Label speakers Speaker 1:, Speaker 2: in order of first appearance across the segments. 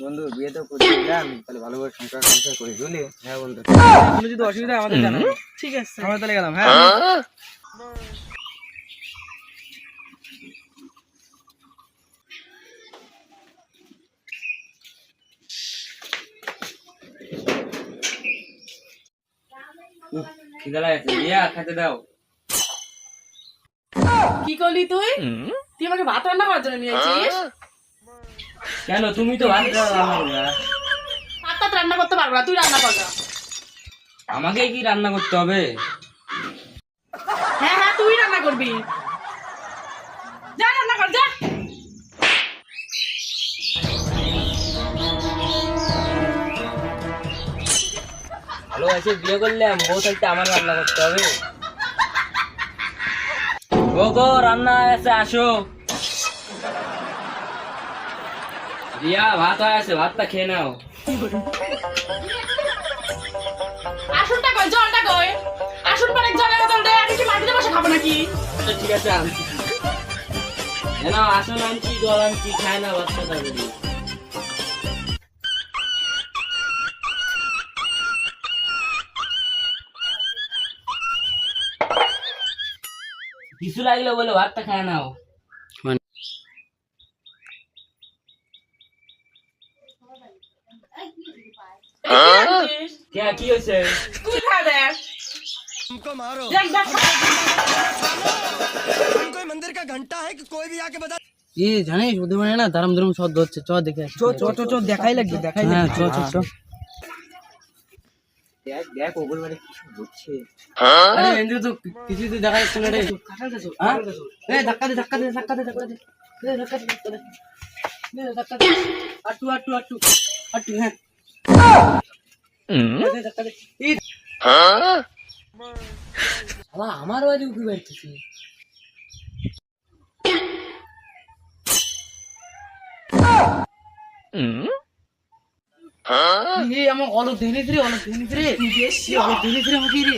Speaker 1: বন্ধু বিয়ে তো করতে যান, তাহলে ভালোভাবে সংসার করি, বুঝলি? হ্যাঁ বন্ধু, কোনো যদি অসুবিধা আমাদের জানাবো।
Speaker 2: ঠিক আছে,
Speaker 1: আমরা তাহলে গেলাম। হ্যাঁ খিদে লাগছে, বিয়া খেতে দাও।
Speaker 2: কি করলি তুই? তুই আমাকে ভাত রান্না করার জন্য নিয়ে আসছিস?
Speaker 1: কেন, তুমি তো ভাত রান্না করবে?
Speaker 2: ভাত রান্না করতে পারবো না, তুই রান্না কর না।
Speaker 1: আমাকে কি রান্না করতে হবে?
Speaker 2: হ্যাঁ হ্যাঁ, তুই রান্না করবি, যা রান্না কর যা।
Speaker 1: ভালো আছে, বিয়ে করলাম, বউ থাকতে আমার রান্না করতে হবে? ও গো, রান্না আছে, আসো। রিয়া, ভাত হয়ে আছে, ভাতটা খেয়ে নাও।
Speaker 2: আসনটা কই, জলটা কই? আসন পরে জলের বোতল দে, আমি কি মাটিতে বসে খাবো নাকি?
Speaker 1: আচ্ছা, ঠিক আছে, আনছি। না, আসুন, আনছি, জল আনছি, খায় না ভাতটা তাড়াতাড়ি। কিছু লাগলো বলে ভাতটা খায় নাও। কি হয়েছে?
Speaker 2: তুই খা দে।
Speaker 3: हमको मारो।
Speaker 2: দেখ দেখ,
Speaker 3: कोई मंदिर का घंटा है कि कोई भी आके बता।
Speaker 4: জানিস ওদের মানে না দারাম দারাম শব্দ হচ্ছে, চ দেখে আসি।
Speaker 1: চ দেখাই লাগবে, দেখাই
Speaker 4: হ্যাঁ,
Speaker 1: লাগবে।
Speaker 4: চ।
Speaker 1: দেখ দেখ, ওগুলো মানে কিছু হচ্ছে।
Speaker 4: আরে এন্দ্র তো কিছু তো দেখা যাচ্ছে না রে। হ্যাঁ? এই ধাক্কা দে। এই ধাক্কা দে। আটু, হ্যাঁ। দে, ধাক্কা দে। এই শালা আমার বাড়ি উঠে বেড়তেছে। এই আমার অলক দেনিস রে। এই অলক দেনিস রে আমাকে রে।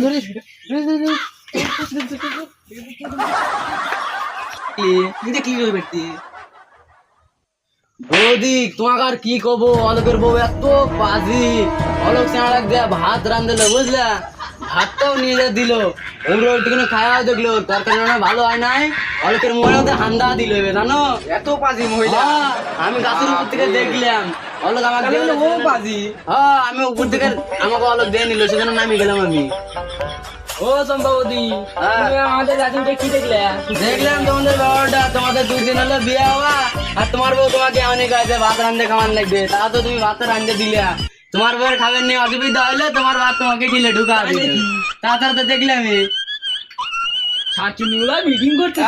Speaker 4: ধরিস। দেখলি ওই ব্যক্তি। বৌদি, তোমাকে আর কি কব, অলকের বউ এত বাজি। অলক চেঁড়া দেয়া ভাত রান্ধলো, বুঝলা? ভাতটাও নিয়ে দিল, ওগুলো একটুখানি খাওয়া দেখলো, তরকারি রান্না ভালো হয় নাই। অলকের মহিলাতে হান্দা দিল, জানো?
Speaker 1: এত পাজি মহিলা।
Speaker 4: হ্যাঁ, আমি গাছের উপর থেকে দেখলাম। অলক আমাকে
Speaker 1: তাহলে ও পাজি।
Speaker 4: হ্যাঁ, আমি উপর থেকে আমাকে অলক দিয়ে নিল, সেজন্য নামি গেলাম আমি।
Speaker 1: ও সম্ভবতী, তুমি আমাদের গাছটা কি দেখলে?
Speaker 4: দেখলাম তোমাদের বাবাটা, তোমাদের 2 দিন হলো বিয়ে হওয়া, আর তোমার বউ তোমাকে অনেক আছে ভাত রান্ধে খাওয়ান লাগবে, তা তো তুমি ভাত রান্ধে দিলে। তোমার বউয়ের খাবেন নিয়ে অসুবিধা হলে তোমার ভাত তোমাকে ঢিলে ঢুকা দিবে। তাছাড়া তো দেখলাম
Speaker 1: শাশুড়িগুলা মিটিং করছে।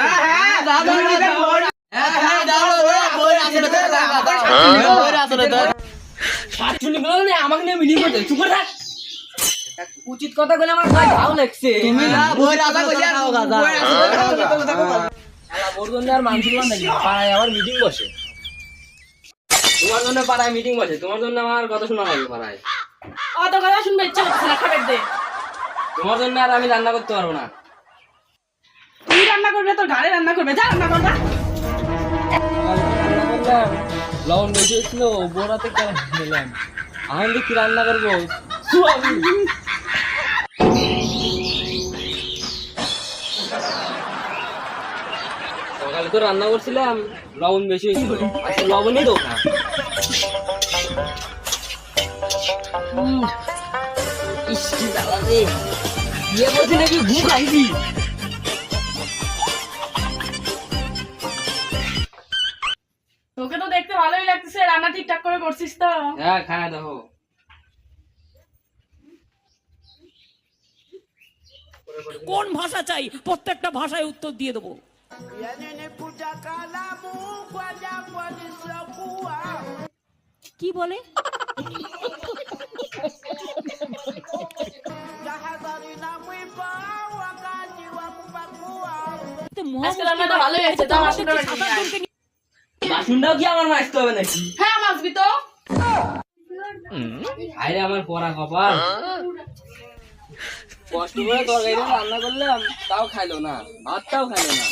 Speaker 1: শাশুড়িগুলো আমাকে নিয়ে মিটিং করছে, চুপ করে থাক। উচিত কথা বলে আমার গায়ে ঘাও লাগছে। ওর জন্য আর মানুষ নাকি পাড়ায় আবার মিটিং বসে। তোমার জন্য পাড়ায় মিটিং বসে, তোমার জন্য আমার কথা শোনা লাগবে পাড়ায়।
Speaker 2: অত কথা শুনবে ইচ্ছা হচ্ছে না, খাবার দে।
Speaker 1: তোমার জন্য আর আমি রান্না করতে পারবো না।
Speaker 2: তুই রান্না করবে, তোর ঘরে রান্না করবে, যা রান্না কর না।
Speaker 1: রান্না করলাম, লবণ বেশি হচ্ছিল, বোরাতে কেন নিলাম। আমি কি রান্না করবো? সকালে তো রান্না করছিলাম, লবণ বেশি হয়েছিল, আজকে লবণই দো না। বিয়ে করছি নাকি ভুক খাইছি।
Speaker 2: তোকে তো দেখতে ভালোই লাগতেছে, রান্না ঠিকঠাক করে করছিস তো?
Speaker 1: হ্যাঁ, খাওয়া দেখো।
Speaker 5: কোন ভাষা চাই, প্রত্যেকটা ভাষায় উত্তর দিয়ে দেবো। কি বলে?
Speaker 2: আজকে রান্নাটা ভালোই হয়েছে, তাও আসলে
Speaker 1: বাসনটাও কি আমার মাজতে হবে নাকি?
Speaker 2: হ্যাঁ মাছবি তো।
Speaker 1: আরে আমার পড়া কপাল, কষ্ট করে তরকারি রান্না করলাম, তাও খাইলো না, ভাতটাও খাইলো না।